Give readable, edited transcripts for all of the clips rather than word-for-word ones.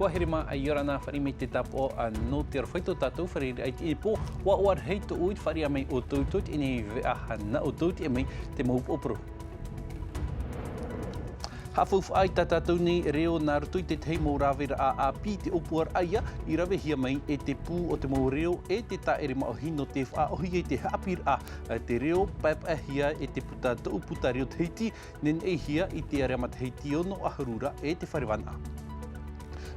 Wahirima ayurana whare me te tapo a no te arwhaito tātou whare ai te po wa war hei to uit whare a mei o tautot i nei veaha na o tauti e mei te maup opro. Hafuf ai tātou nei reo nā rutui te tei mō rawera a api te opuar aia i rawe hia mai e te pū o te mō reo e te taere maohino te whaohi e te hapir a te reo pap a hia e te puta tau puta reo teiti nen e hia i te areamat heiti ono aharura e te wharewana.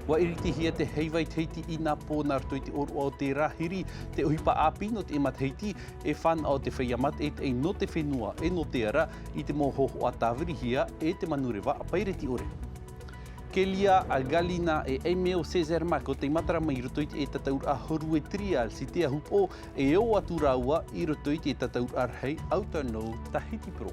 Wa iriti hia te heiwai teiti i nā pō nā rutui te oru o te rahiri te ohipa api no te emat heiti e whan au te whaiamat e te no te whenua e no te ara i te mohoho a tāwiri hia e te manurewa a paireti ore. Kelia a Galina e Emeo Cesar Mako te matara mai rutui e tataur a horue trial si te ahupo e o atu raua i rutui e tataur arhei Autanou Tahiti Pro.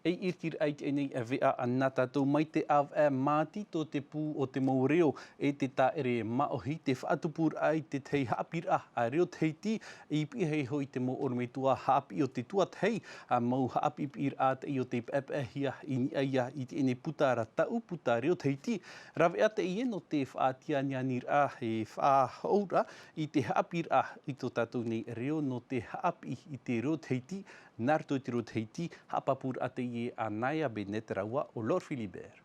E irtir ait e nei a vea a nā tātou mai te av e māti tō te pū o te maureo e te taere maohi te whaatupur ai te tei hapir a reo teiti i pihei hoi te mo orme tua hapi o te tua tei a mau hapi pir a te i o te pepehia i ni aia i te ene putara tau puta reo teiti rawe ate i eno te whaatia nir a he whaahoura i te hapir a i tō tātou nei reo no te hapi i te reo teiti Narto te roteiti hapapur ate ye anaya benet raua o Lord Philibert.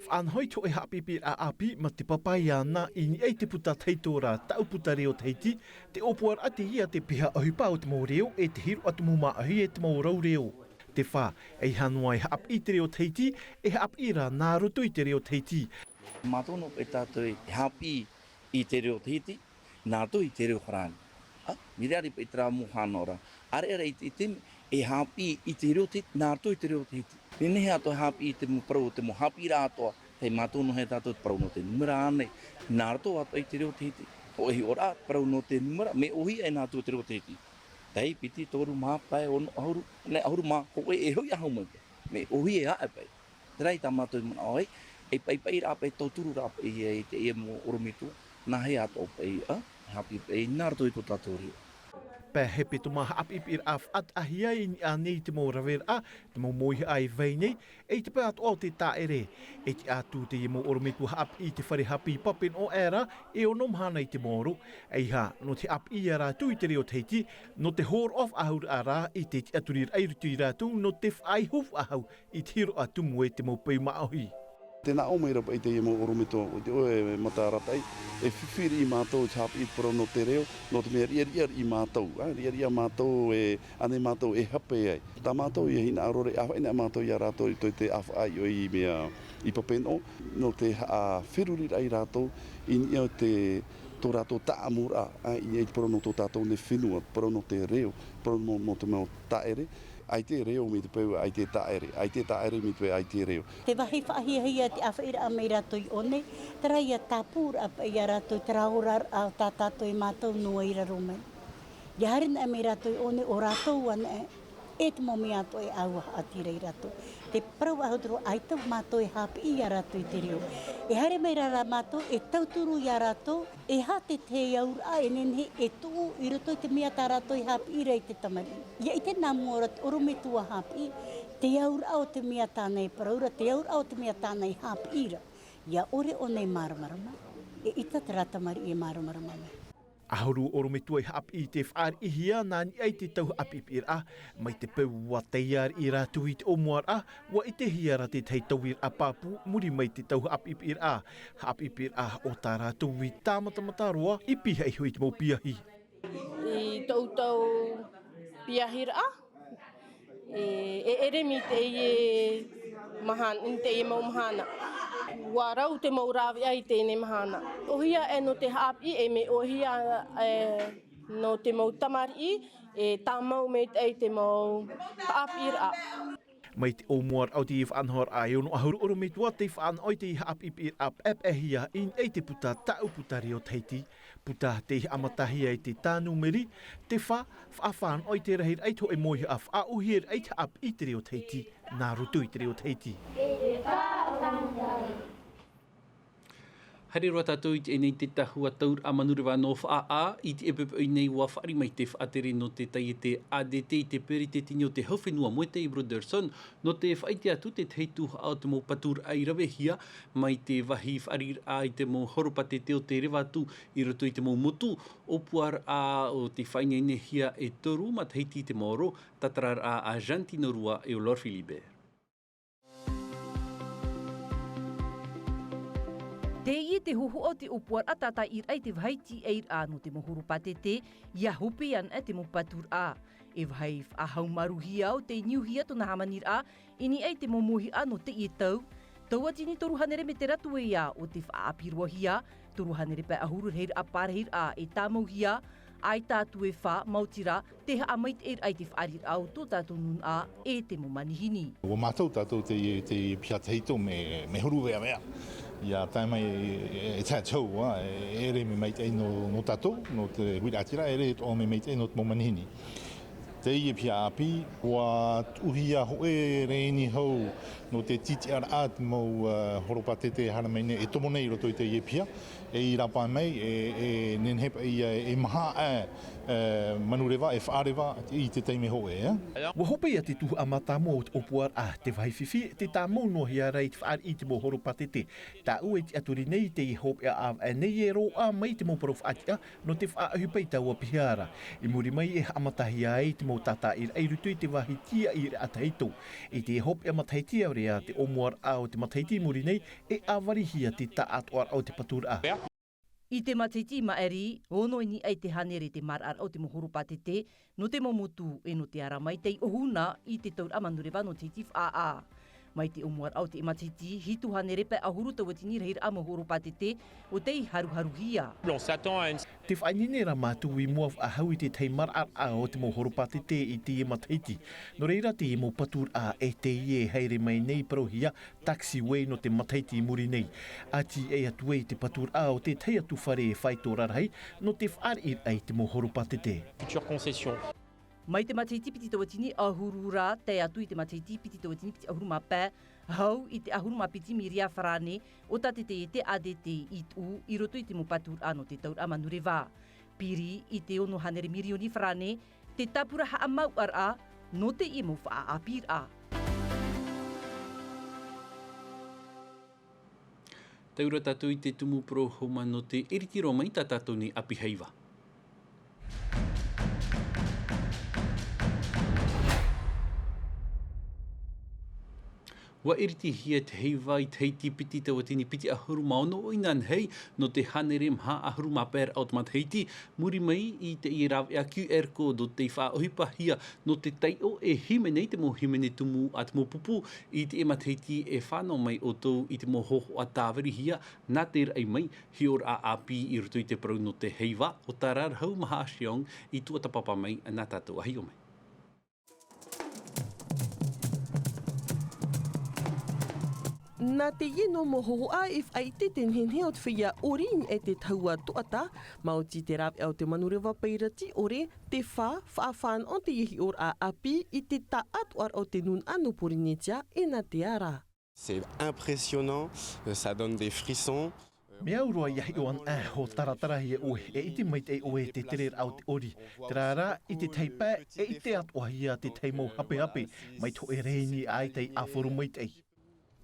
Whanhoi to e hapipi a api ma te papai ana i ni ei te puta teitora tau puta reo teiti te opoar ate ia te piha ahipa o te mau reo e te hiru atu muma ahi e te mau rau reo. Te wha e hanuai hap i te reo teiti e hap ira nā roto i te reo teiti. Matono e tātou hapi i te reo teiti, nā to i te reo wharani. Mireari pa i te rā mohana ora. Are i te teme e hapi i te reo teiti, nā to i te reo teiti. Nene he ato hapi i te mo parau, te mo hapi rā atoa, hei matono he tātou parau no te numera ane. Nā rato ato i te reo teiti. O ehi ora parau no te numera, me ohi e nā to i te reo teiti. Tei piti tōru māpai ono ahuru, ne ahuru mā, hoe e hoi ahau mai. Me ohi e hae pai. Terai tā mātou i mana oi, e pai rā pai tauturu rā pai i te e mo oromitu, nā he ato pai, hapi pai, nā rato i tō tātou rio. Pē hepe tu maha apipir af at ahia i ni anei te mau rawer a, te mau mohi ai veinei, e te pē atu o te taere. E te atu te i mau oromiku hap i te whare hapi papen o era, e o nom hana i te moro. Eiha, no te ap i ara tu i te reo teiti, no te hor of ahur ara i te aturir airutu i rātu, no te whai huf ahau i te hiro atu moe te mau pei maohi. Tēnā o meira pa i te i mo oromito o te oe mataratai, e whiwhiri i mātou te hapi i paro no te reo, no te mea ria i mātou. Ria mātou e, ane mātou e hape ai. Tā mātou i hina arore, awhaina mātou i a rātou i toi te awha ai o i mea i papeno, no te whiruri ai rātou, i ni o te tō rātou taamura, i ni paro no tō tātou ne whenua, paro no te reo, paro no te mau taere. Ai te reo me te peu, ai te taere me te peu, ai te reo. Te wahi whaahia te awhaira a mei rato i one, tera ia tāpūra a ia rato i te rahorar a tā tātou i mātou nua i raro mai. Ia harina a mei rato i one o ratou ana e te momi ato e aua a tira i rato. Te parau ahuturo ai tau mātou e hapi i a rato i te reo. E haere mei rara mātou e tauturu i a rato, e ha te te aura e nenhe e tuu i roto i te mea tā rato i hapi i rei te tamari. Ia i te nāmua oro me tua hapi, te aura o te mea tāna e paraura, te aura o te mea tāna i hapi ira. Ia ore o nei maramarama, e ita te ratamari e maramarama. Ahuru orome tua i hap i te whaar i hia nāni ai te tau apipir a, mai te peu wa teiar i rātu i te omuar a, wa i te hiara te tei tauir a pāpu, muri mai te tau apipir a. Apipir a o tā rātu i tāmatamata roa, i piha i hui te mau piahi. I tau piahi ra, e ere mi te i mahana, te i mau mahana. Wa rau te mau rawi ai tēne mahana. Ohia e no te hapi e me ohia no te mau tamari e tā mau me te mau hapi ra. Mai te omuar au te i whanhor ai ono ahuru oro me tua te whan oi te i hapi ap ehia in ei te puta tau puta reo teiti. Puta te i amatahi ai te tānu meri, te whawhan oi te rahir ai to e mohi af a uhir ai te ap i te reo teiti, nā rutu i te reo teiti. Hare roa tātou i te enei te tahua taur a manurewa no wha i te epepe i nei ua whaari mai te whaatere no te tai te ADT i te peri te tini o te hauwhenua mo te Broderson no te whaiti atu te heitu ao te mo patur ai rawe hia mai te wahi whaari a i te mo horopate te o te rewa atu i roto i te mo motu o puar a o te whainene hia e toru ma te heiti te moro tatarar a Jantino Rua e o Lord Filibe. Te i te huhu o te upuar a tata ir ai te vhaiti eir a no te mohuru patete, ia hupi an e te mo patur a. E vhai a haumaruhi au te niuhia tona hamanir a, ini ai te mo muhi a no te i tau. Tau atini toru hanere me te ratu e ia o te whaapirua hia, toru hanere pe ahuru heir a parheir a e tamau hia, ai tātu e wha mautira, te ha amait eir ai te whaarir au tō tātou nun a e te mo manihini. O mātou tātou te pia teito me huru wea mea. Ia tai mai e tā tau, e re me meit ei no tātou, no te huiratira, e re o me meit ei no te momanihini. Te i pia api, ua uhia hoe reini hau no te titi ara at mo horopatete hana meine e tomo nei roto i te i pia. E i rapa mai, e nenhepa e maha manurewa, e whaarewa i te teime hoe. Wa hope ia te tuhu amata mo o puar a te whaiwhiwhi, te tā mou no hia rei te whaar i te mo horopatete. Tā ue te aturi nei te i hope a nei e ro a mai te mo prof atia no te whaahupei tau a piara. I muri mai e amatahi ai te mo tata i rutu i te wahi tia i re ataito. I te hope a mataiti au rea te omuar a o te mataiti muri nei e awarihia te ta atuar au te patura a. I te matiti maeri, ono ini ai te hanere te marar au te mohuru patete, no te momotu e no te ara mai tei ohuna i te taur amanurewa no te tif a. Mai te omuar au te matiti, hitu hanere pe ahuru tawatini reir a mohuru patete o te haruharuhia. Te whainine ra mātu i mua a hau i te tei marar a o te mohuru patete i te mataiti. No reira te mo patur a e te i e heire mai nei parohia taxiway no te mataiti muri nei. Ati e atu e te patur a o te tei atu whare e whaito rarhai no te whaar i ai te mohuru patete. Mai te mataiti piti tawatini ahurura, te atu i te mataiti piti tawatini piti ahuru mapē, hau i te ahuru mapiti miria wharane, o tate te e te ADT i tu i roto i te mopatur ano te taur amanurewa. Piri i te ono hanere mirioni wharane, te tapura haa mau ar a, no te i mo wha a pir a. Taura tātou i te tumu pro homa no te eritiro mai tā tātou ni api heiva. Wa iriti hia te heiva i te heiti piti te watini piti ahuru maono o inan hei no te hanere mha ahuru mapēr automat heiti muri mai i te i raw ea QR code o te wha ohipa hia no te tai o e hime nei te mo himene tumu at mo pupu i te emat heiti e whano mai o tau i te mo hoho a tāweri hia nā te rai mai hior a api i rutu i te parau no te heiva o tarar hau maha asiong i tuatapapa mai nā tātou ahi o mai. Nā te ino mohoho a if ai te tenhenhe o te whia orin e te taua toata, mauti te rawe au te manurewa peirati ore, te whaafan o te ihi or a api i te taat war o te nun anu porinetia e nā te ara. C'est impressionnant, ça donne des frissons. Me aurua iahi o an ho taratarahi e oe, e iti mai te oe te terer au te ori. Te rara, i te teipē, e i te atuahia te teimo hape hape, mai to e reini ai te aforu mai tei.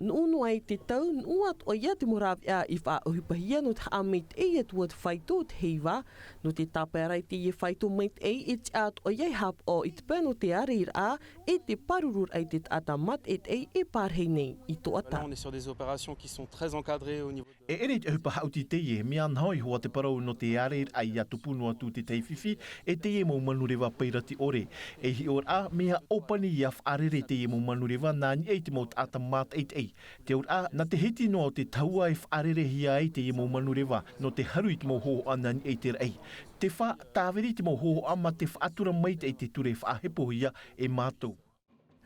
Nuunu ai te tau, nuat o ia te morawi a i wha ohupahia no te amit e atua te whaito te heiva, no te tapearai te i whaito mait e i te at o iei hap o i te pēno te areir a, e te parurur ai te ata mat e parhei nei i toata. On est sur des opérations qui sont très encadrées au niveau... E ere te hupaha uti te e, mea nhoi hoa te parau no te areir ai atu punu atu te teiwhiwhi, e te e mo manurewa peirati ore. E hi or a, mea opani i a whaarere te e mo manurewa nāni e te mo ata mat e. Te ora, na te heti noa o te taua e whaarere hia ai te i mo manurewa, no te haru i te mo hoho anani e te rei. Te wha, tāweri te mo hoho ama te whaatura mai te ture whaahepo hia e mātou.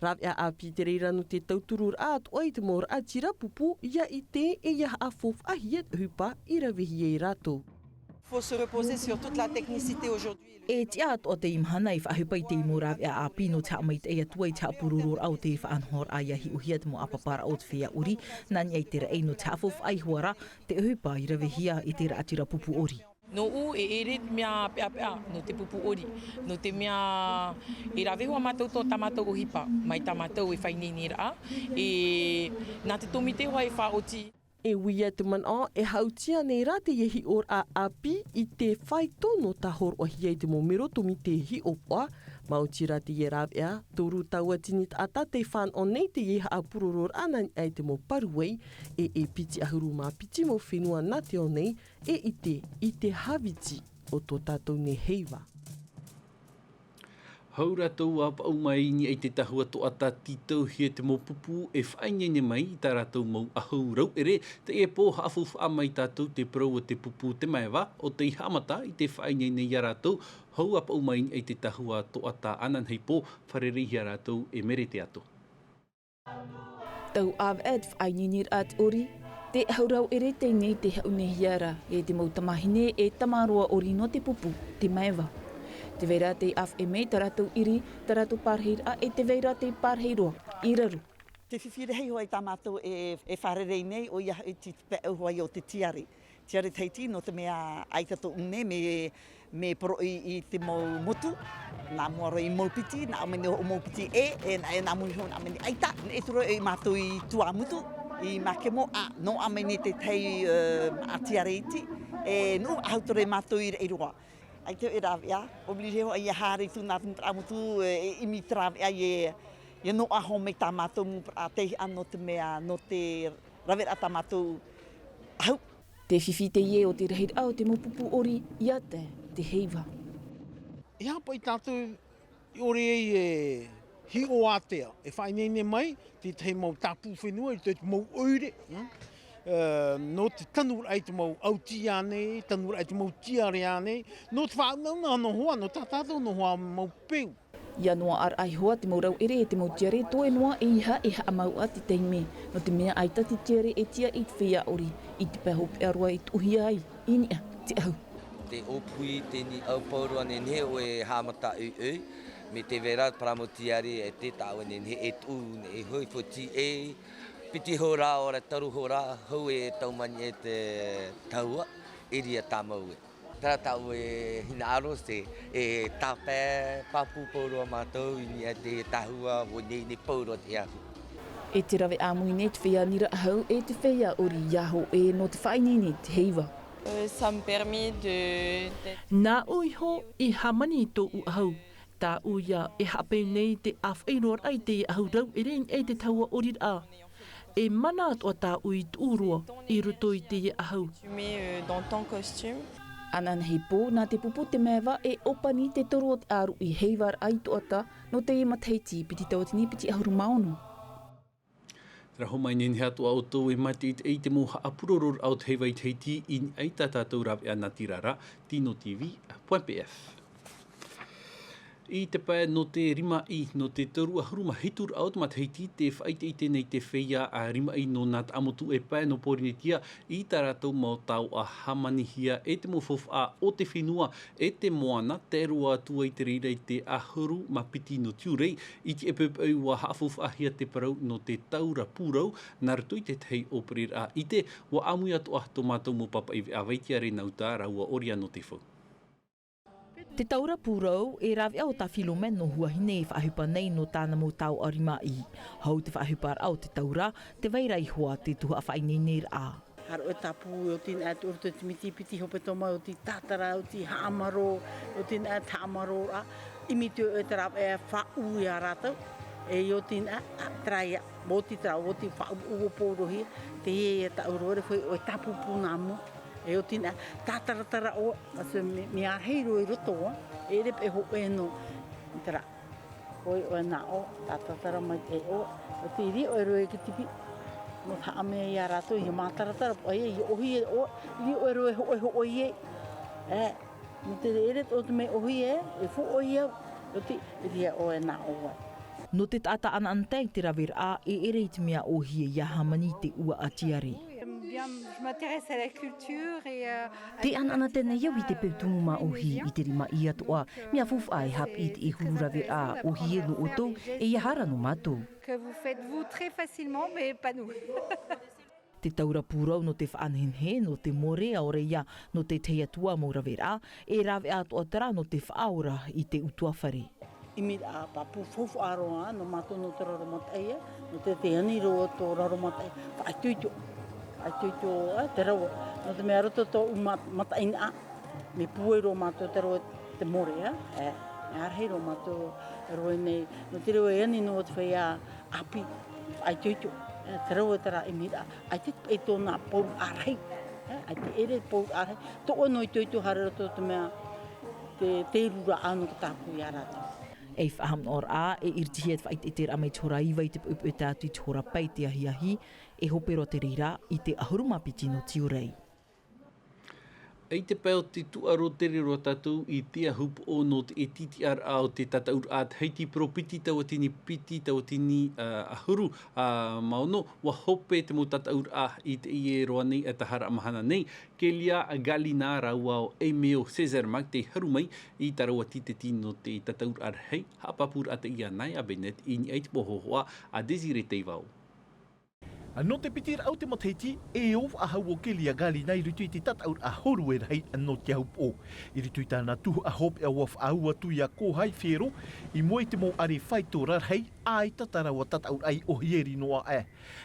Rawe a api te reira no te tauturur at o i te mor a tira pupu, ia i te e ia a fof a hiet hupa i rawehi e rato. Faut se reposer sur toute la technicité aujourd'hui. E te at o te imhana I whahupai te imurawe a pino te amait e atua I te apururur au te whaanhor a iahi uhia te mo apapara o te whea uri, nani ai te reino te afof ai huara, te uhupa I rawehia I te raatira pupu ori. No u e ere mea pea no te pupu ori, no te mea e rawehua mātou tō tamatou o hipa, mai tamatou e whainini raa, e nā te tomite hoa e whaoti. E wia te mana e hautia nei rā te iehi or a api I te whai tono tahor o hiei te momero tomi te hi opa, mauti rā te ie rāwea, tōru taua tinit ata te whan o nei te ieha a puroror anani ai te mo paruei, e piti ahuru mā piti mo whenua na te o nei, I te haviti o tō tātou ne heiva. Haura tau a pau mai ni ai te tahua to ata titau hia te mopupu e whainene mai I tā rātou mau ahau rau ere te e pō haafufu a mai tātou te prau o te pupu te maewa o te ihamata I te whainene I a rātou hau a pau mai ni ai te tahua to ata anan hei pō wharerihi a rātou e mere te ato. Tau av ed whainene at ori, te haurau ere te nei te haunehiara e te mautamahine e tamaroa ori no te pupu te maewa. Te veira te af e mei taratou iri, taratou parheira e te veira te parheiroa, I raru. Te whiwhire hei hoi tamatou e wharerei nei o ia I te pēu hoi o te tiari. Tiari teiti no te mea aitato une me poro I te mau motu, nā muaro I maupiti, nā amene o maupiti nā muni hon amene aita, e turo I mātou I tuamutu, I makemo no amene te tei a tiari iti, no autore mātou I reiroa. Ai te e rawea, oblige ho ai hāri tu nā tramutu imi trawea e no aho me tā mātou mu pra tehi ano te mea no te rawera tā mātou au. Te whiwhi te ie o te rehir au te mopupu ori ia te heiva. I hapa I tātou I ore e hi o atea, e whainene mai, te te mau tapu whenua, te mau oire. No te tanura ai te mau auti ane, tanura ai te mau tiare ane, no te whaunanga no hoa, no tātātou no hoa mau peu. Ia noa ar ai hoa te mau rau ere e te mau tiare, toe noa e iha a mau ati teime, no te mea aita te tiare e tia I te whea ori, I te pēhope arua I tuhia ai, inia, te au. Te opui te ni au paurua ne nehe o e hamata ui, me te vera pramo tiare e te tau ne nehe e tū, ne e hoi foti piti hora ora taru hora hau e taumani e te taua iria tamau e. Tara tau e hina aro se e tāpē papu paurua mātou ini e te tahua o nei paurua te ahu. E te rawe āmuine te whea nira hau e te whea ori iaho e no te whainene te heiva. Ça me permet de... Nā uiho I hamani tō u ahau. Tā uia e hape nei te awhainor ai te ahau rau e rein e te taua ori a. E mana atua tā ui tūrua I roto I te ahau. Tu mets dans ton costume. Anan hei pō nā te pupu te mewa e opani te toro o te aru I heivar ai toata no te mataiti piti tautini piti ahuru maono. Raho mai nene atua o tō e mate I te moha apuroror au te heiwai teiti I ai tātātou rawe ana tirara, Tino TV.pf. I te pā no te rima I no te taru ahuruma hitur au te mataiti te whaite I tēnei te whea a rima I no nā amotu e pā no pōrinetia I tā rātou mau tau a hamanihia e te mofof a o te whenua e te moana te rua atua I te reira I te ahuru ma piti no tiurai I te epepau a haafof ahia te parau no te taura pūrau nā rato I te tei operer a I te wa amui atu ah tō mātou mo papa I a veitia re nauta raua oria no te whau. Te taura pūrau e rawe au ta Filomen no huahine I whaahupa nei no tāna mo tau arima I. Hau te whaahupa au te taura, te waira I hoa te tuha whainene a. Haro e tapu o tina atu urto te miti piti hope toma o ti tātara o ti haamaro o tina atu haamaro a. Imiti o e te rawe e whau I a rātau. E o tina traia, mo ti trau o ti whau uo pōrohi, te e taurore whai o e tapu pūnamo. E o tina tātaratara o, aso me a heiro I roto o, e rep e ho e no, tara, oi o e nā o, tātaratara mai e o te iri o e roe ki tipi, no taa mea I a rato I mātaratara, o e I ohi e o, iri o e roe ho e, no te eret o te me ohi e fo o I au, o te iri o e nā o ai. No te tata ana antei te rawera a e ere I te mea ohi e ia hamani te ua atiare. bien, je m'intéresse à la culture et Te ana tēnei au I te peutumu ma ohi I te rima I atoa, mea fufu ai hap I te hururawe a ohi no o tau e iahara no mātou. que vous faites vous très facilement, mais pas nous. Te taura pūrau no te whaanhenhe, no te more aore ia, no te teiatua maurawera, e rawe atoa tara no te whaora I te utua whare. I mi a papu fufu aroa no mātou no te raromateia, no te teani roa tō raromateia, whaituitu. Whaituitu te rawa. No te mea roto tō mataina, me pue roa mātou te roa te more, me arhei roa mātou roa nei. No te roa eani no te whaia api, whaituitu. Te rawa tera I mi a, ai te e tōna pou arhei, ai te ere pou arhei. Tō anoi tuitu hare roto te mea, te rura anu ka tāpū I arata. E whaham or a, e irtihet whait e te ramai tora iwa I te upu e tātui tora pai te ahi, e hopero te reira I te ahurumapiti no tiurai. Ei te pēo te tuaro tere roa tātou I te ahup o no te e titi ar ao te tataur at heiti propiti tau atini piti tau atini ahuru maono wa hope te mo tataur a I te ie roa nei e tahara mahana nei ke lia galina raua o e meo Cesar Mark te harumai I tarawa ti te tino te tataur ar hei hapapur ata ia nai a benet I ni eit pohohoa a Desire Teivao. No te pitir au te mateiti, e of a hau o kelia gali nei ritui te tataur a horu e rei no te haup o. I ritui tāna tuhu a hop e waf a hua tui a kohai whero, I moe te mo are whaito rarhei, ai tatara wa tataur ai o hieri noa e.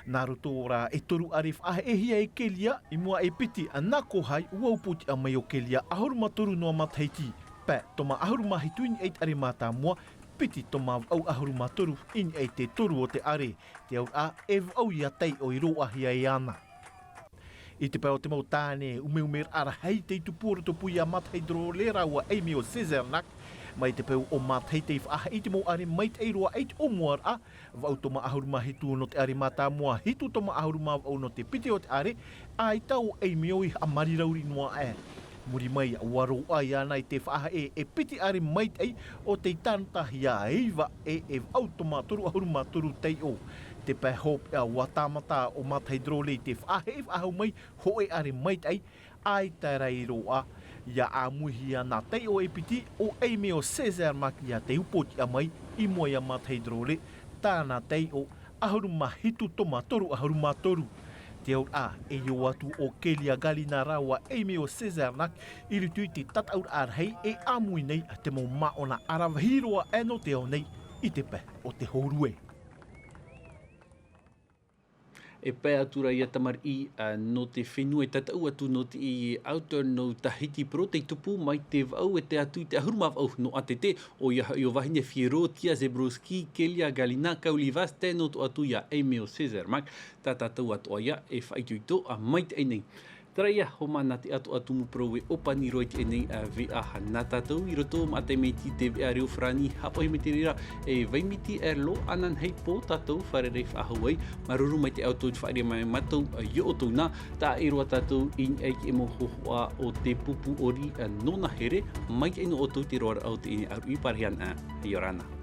Nā roto ora e toru are whahe e hia e kelia, I mua e piti a nā kohai uauputi a mai o kelia ahuruma toru noa mateiti. Pē, toma ahuruma hituini eit are mātā mua, piti toma au ahuruma toru ini ei te toru o te are, te au a e au ia tei o I roa hia e ana. I te pēo te mau tāne umeumer ara hei te tupura to pui a mathei dro le raua e meo Cesar Nak, mai te pēo o mathei te wha I te mau are mait e roa eit o muar a, vau toma ahuruma hitu no te are mata mua hitu toma ahuruma vau no te piti o te are, ai tau e meo I a marirauri noa e. Muri mai a waro ai ana I te whaha e piti are mait ei o te tantahi a eiva e automatoru ahurumatoru tei o. Te pai hop a watamata o matai drole te whaha e whahau mai ho e are mait ei ai tarai roa ia a muhi ana tei o e piti o e meo Cesar Maki a te upoti a mai I moa ia matai drole tāna tei o ahuruma hitu tomatoru ahurumatoru. Te aur a e yo atu o kelia galina rawa e meo Cesar Nak I ritui te tataur arhei e amui nei a te mo maona arawahiroa e no te au nei I te pe o te horue. E pē atura ia tamar I no te whenua tatau atu no te I auto no Tahiti pro te tupu mai te vau e te atu te ahuruma vau no atete o ia o wahine Fiero Tia Zebroski Kelia Galina Kaulivas te no to atu ia e meo Cesar Mark ta tatau atu ia e whaituito a mait e nei. Tara ia, ho mana te atu atu mu pro e opani roi te nei vea hana tātou I roto ma te meiti te vea reo frani hapo he me te rira e vaimiti lo anan hei po tātou wharerei whahauai maruru mai te auto whaere mai matou yo o tōna tā e roa tātou in eiki e mo hohoa o te pupu ori nona here mai e no o tau te roa au te ine aru I parehan a Iorana.